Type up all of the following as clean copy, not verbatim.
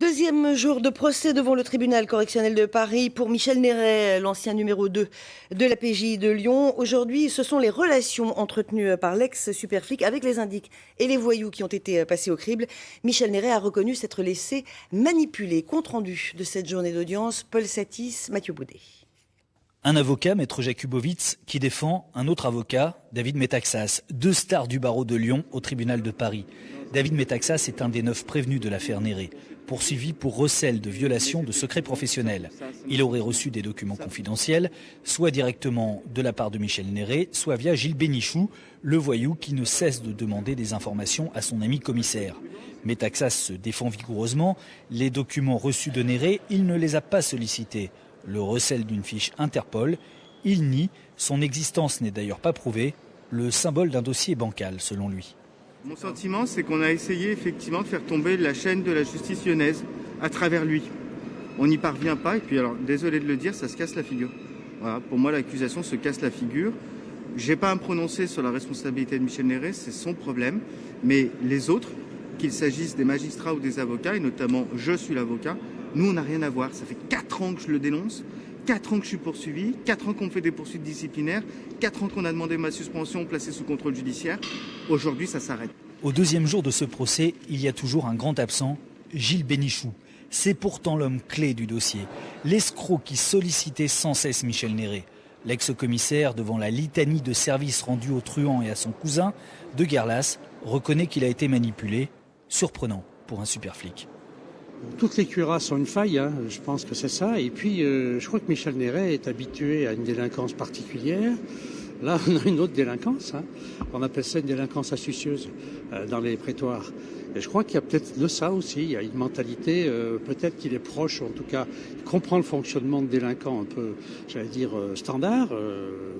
Deuxième jour de procès devant le tribunal correctionnel de Paris pour Michel Néret, l'ancien numéro 2 de la PJ de Lyon. Aujourd'hui, ce sont les relations entretenues par l'ex-superflic avec les indiques et les voyous qui ont été passés au crible. Michel Néret a reconnu s'être laissé manipuler. Compte rendu de cette journée d'audience, Paul Satis, Mathieu Boudet. Un avocat, Maître Jakubowicz, qui défend un autre avocat, David Metaxas, deux stars du barreau de Lyon au tribunal de Paris. David Metaxas est un des 9 prévenus de l'affaire Néret, poursuivi pour recel de violation de secrets professionnels. Il aurait reçu des documents confidentiels, soit directement de la part de Michel Néret, soit via Gilles Bénichou, le voyou qui ne cesse de demander des informations à son ami commissaire. Metaxas se défend vigoureusement. Les documents reçus de Néret, il ne les a pas sollicités. Le recel d'une fiche Interpol, il nie, son existence n'est d'ailleurs pas prouvée, le symbole d'un dossier bancal selon lui. Mon sentiment, c'est qu'on a essayé effectivement de faire tomber la chaîne de la justice lyonnaise à travers lui. On n'y parvient pas, et puis alors, désolé de le dire, ça se casse la figure. Voilà, pour moi, l'accusation se casse la figure. J'ai pas à me prononcer sur la responsabilité de Michel Néret, c'est son problème, mais les autres, qu'il s'agisse des magistrats ou des avocats, et notamment je suis l'avocat, nous, on n'a rien à voir. Ça fait 4 ans que je le dénonce, 4 ans que je suis poursuivi, 4 ans qu'on fait des poursuites disciplinaires, 4 ans qu'on a demandé ma suspension placée sous contrôle judiciaire. Aujourd'hui, ça s'arrête. Au deuxième jour de ce procès, il y a toujours un grand absent, Gilles Bénichou. C'est pourtant l'homme clé du dossier, l'escroc qui sollicitait sans cesse Michel Néret. L'ex-commissaire, devant la litanie de services rendus aux truands et à son cousin, de Guerlas, reconnaît qu'il a été manipulé. Surprenant pour un superflic. Toutes les cuirasses ont une faille, hein, je pense que c'est ça. Et puis, je crois que Michel Néret est habitué à une délinquance particulière. Là, on a une autre délinquance. Hein. On appelle ça une délinquance astucieuse dans les prétoires. Et je crois qu'il y a peut-être de ça aussi. Il y a une mentalité, peut-être qu'il est proche, en tout cas, il comprend le fonctionnement de délinquants un peu, j'allais dire, standard,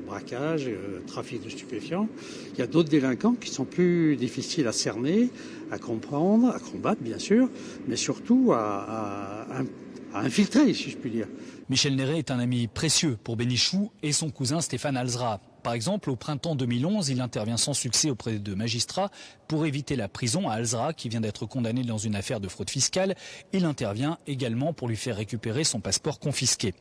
braquage, trafic de stupéfiants. Il y a d'autres délinquants qui sont plus difficiles à cerner, à comprendre, à combattre, bien sûr, mais surtout à infiltrer, si je puis dire. Michel Néret est un ami précieux pour Bénichou et son cousin Stéphane Alzra. Par exemple, au printemps 2011, il intervient sans succès auprès de magistrats pour éviter la prison à Alzra, qui vient d'être condamné dans une affaire de fraude fiscale. Il intervient également pour lui faire récupérer son passeport confisqué.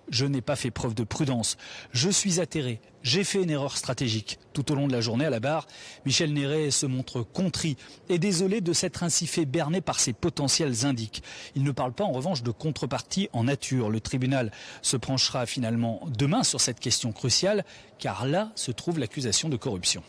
Je n'ai pas fait preuve de prudence. Je suis atterré. J'ai fait une erreur stratégique. Tout au long de la journée à la barre, Michel Néret se montre contrit et désolé de s'être ainsi fait berner par ses potentiels indiques. Il ne parle pas en revanche de contrepartie en nature. Le tribunal se penchera finalement demain sur cette question cruciale, car là se trouve l'accusation de corruption.